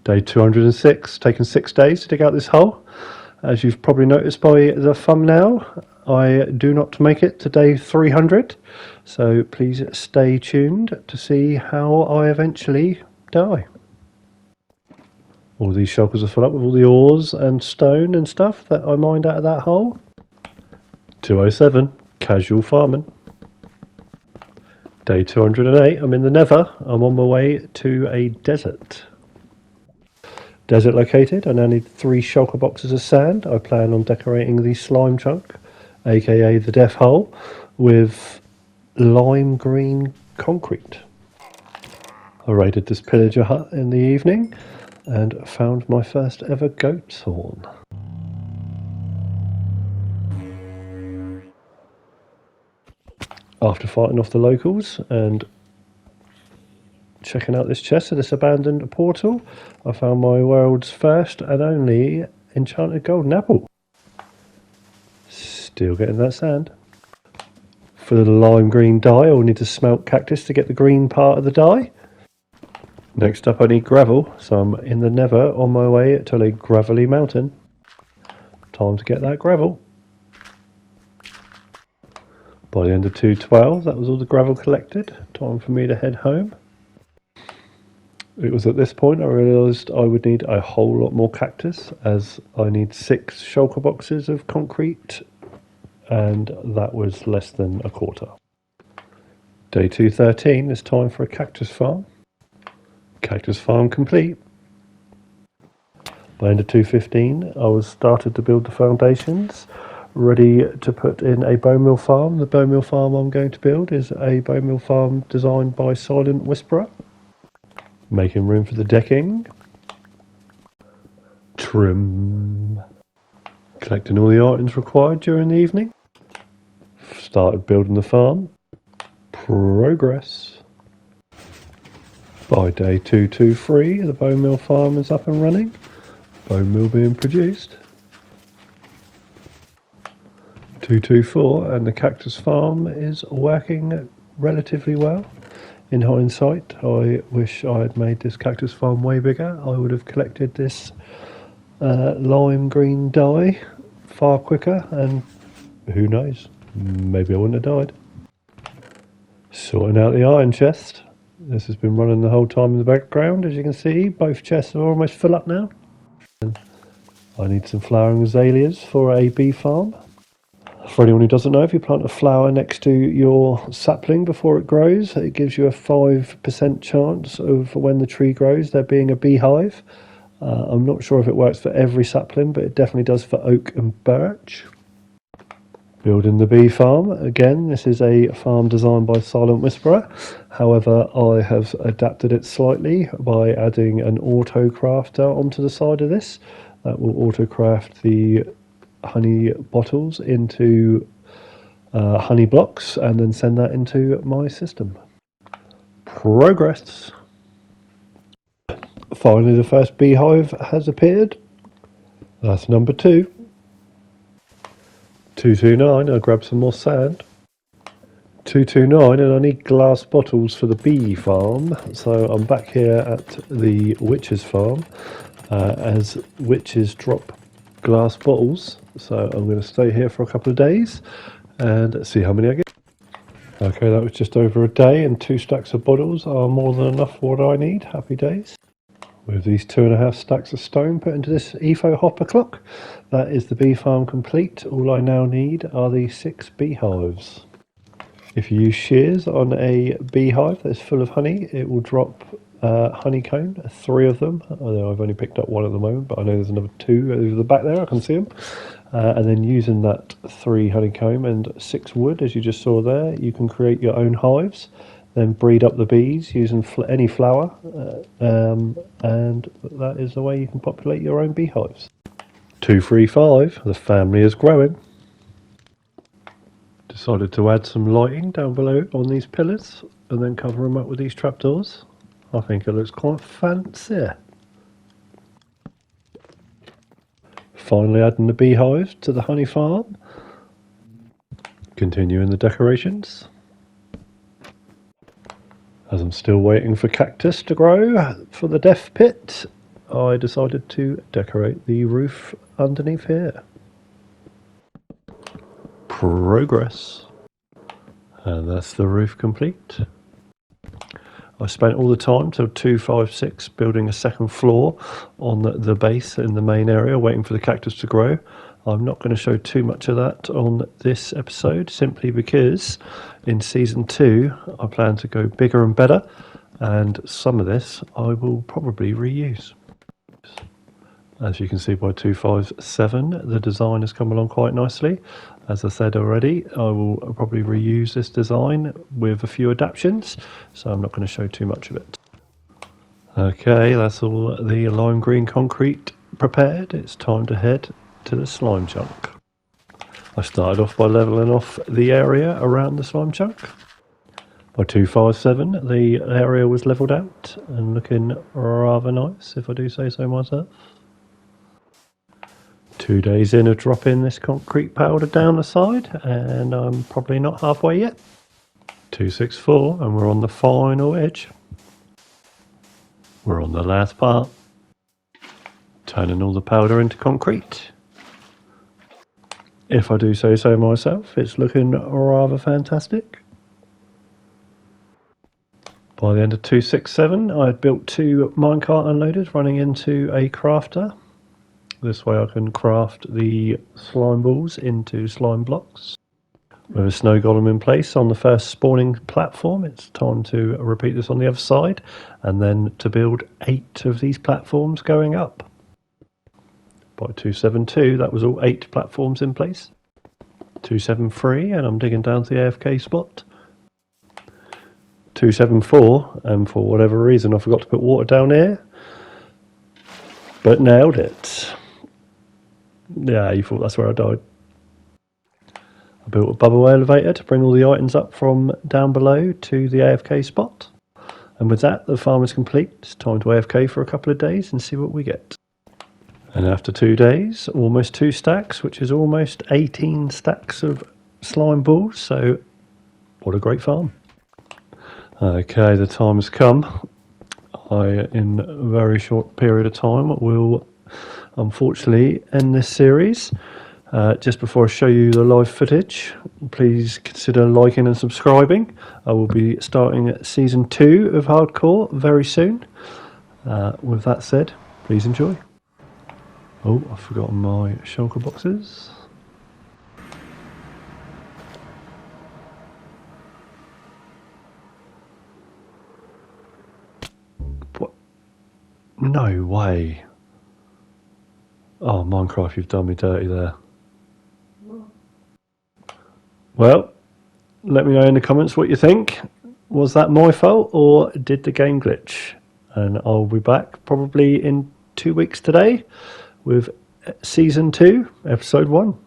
Day 206, taken 6 days to dig out this hole. As you've probably noticed by the thumbnail, I do not make it to day 300, so please stay tuned to see how I eventually die. All these shulkers are full up with all the ores and stone and stuff that I mined out of that hole. 207, casual farming. Day 208, I'm in the Nether. I'm on my way to a desert. Desert located. I now need 3 shulker boxes of sand. I plan on decorating the slime chunk, aka the death hole, with lime green concrete. I raided this pillager hut in the evening and found my first ever goat's horn. After fighting off the locals and checking out this chest of this abandoned portal, I found my world's first and only enchanted golden apple. Still getting that sand. For the lime green dye, I'll need to smelt cactus to get the green part of the dye. Next up I need gravel, so I'm in the Nether on my way to a gravelly mountain. Time to get that gravel. By the end of 212, that was all the gravel collected. Time for me to head home. It was at this point I realised I would need a whole lot more cactus, as I need 6 shulker boxes of concrete, and that was less than a quarter. Day 213 is time for a cactus farm. Cactus farm complete. By the end of 215 I was started to build the foundations, ready to put in a bone meal farm. The bone meal farm I'm going to build is a bone meal farm designed by Silent Whisperer. Making room for the decking. Trim. Collecting all the items required during the evening. Started building the farm. Progress. By day 223, the bone meal farm is up and running. Bone meal being produced. 224, and the cactus farm is working relatively well. In hindsight, I wish I had made this cactus farm way bigger. I would have collected this lime green dye far quicker, and who knows, maybe I wouldn't have died. Sorting out the iron chest. This has been running the whole time in the background. As you can see, both chests are almost full up now. I need some flowering azaleas for a bee farm. For anyone who doesn't know, if you plant a flower next to your sapling before it grows, it gives you a 5% chance of, when the tree grows, there being a beehive. I'm not sure if it works for every sapling, but it definitely does for oak and birch. Building the bee farm. Again, this is a farm designed by Silent Whisperer. However, I have adapted it slightly by adding an auto crafter onto the side of this. That will auto craft the honey bottles into honey blocks and then send that into my system. Progress. Finally, the first beehive has appeared. That's number 2. 229, I grabbed some more sand. 229, and I need glass bottles for the bee farm, so I'm back here at the witch's farm as witches drop glass bottles, so I'm going to stay here for a couple of days and see how many I get. Okay, that was just over a day, and 2 stacks of bottles are more than enough for what I need. Happy days. With these 2.5 stacks of stone put into this EFO hopper clock, that is the bee farm complete. All I now need are the 6 beehives. If you use shears on a beehive that's full of honey, it will drop honeycomb, 3 of them. Although I've only picked up 1 at the moment, but I know there's another 2 over the back there, I can see them. And then using that 3 honeycomb and 6 wood, as you just saw there, you can create your own hives, then breed up the bees using any flower, and that is the way you can populate your own beehives. 235, the family is growing. Decided to add some lighting down below on these pillars and then cover them up with these trapdoors. I think it looks quite fancy. Finally adding the beehive to the honey farm. Continuing the decorations. As I'm still waiting for cactus to grow for the death pit. I decided to decorate the roof underneath here. Progress. And that's the roof complete. I spent all the time till 256 building a second floor on the base in the main area, waiting for the cactus to grow. I'm not going to show too much of that on this episode, simply because in season 2 I plan to go bigger and better, and some of this I will probably reuse. As you can see by 257, the design has come along quite nicely. As I said already, I will probably reuse this design with a few adaptations, so I'm not going to show too much of it. Okay, that's all the lime green concrete prepared. It's time to head to the slime chunk. I started off by levelling off the area around the slime chunk. By 257, the area was levelled out and looking rather nice, if I do say so myself. 2 days in of dropping this concrete powder down the side, and I'm probably not halfway yet. 264, and we're on the final edge. We're on the last part. Turning all the powder into concrete. If I do say so myself, it's looking rather fantastic. By the end of 267, I had built 2 minecart unloaders running into a crafter. This way I can craft the slime balls into slime blocks. With a snow golem in place on the first spawning platform, it's time to repeat this on the other side, and then to build 8 of these platforms going up. By 272, that was all 8 platforms in place. 273, and I'm digging down to the AFK spot. 274, and for whatever reason I forgot to put water down here, but nailed it. Yeah, you thought that's where I died. I built a bubble elevator to bring all the items up from down below to the AFK spot. And with that, the farm is complete. It's time to AFK for a couple of days and see what we get. And after 2 days, almost 2 stacks, which is almost 18 stacks of slime balls. So, what a great farm. Okay, the time has come. In a very short period of time, will unfortunately end this series. Just before I show you the live footage, please consider liking and subscribing. I will be starting season 2 of Hardcore very soon. With that said, please enjoy. Oh, I've forgotten my shulker boxes. What? No way. Oh, Minecraft, you've done me dirty there. Well, let me know in the comments what you think. Was that my fault or did the game glitch? And I'll be back probably in 2 weeks today with season 2, episode 1.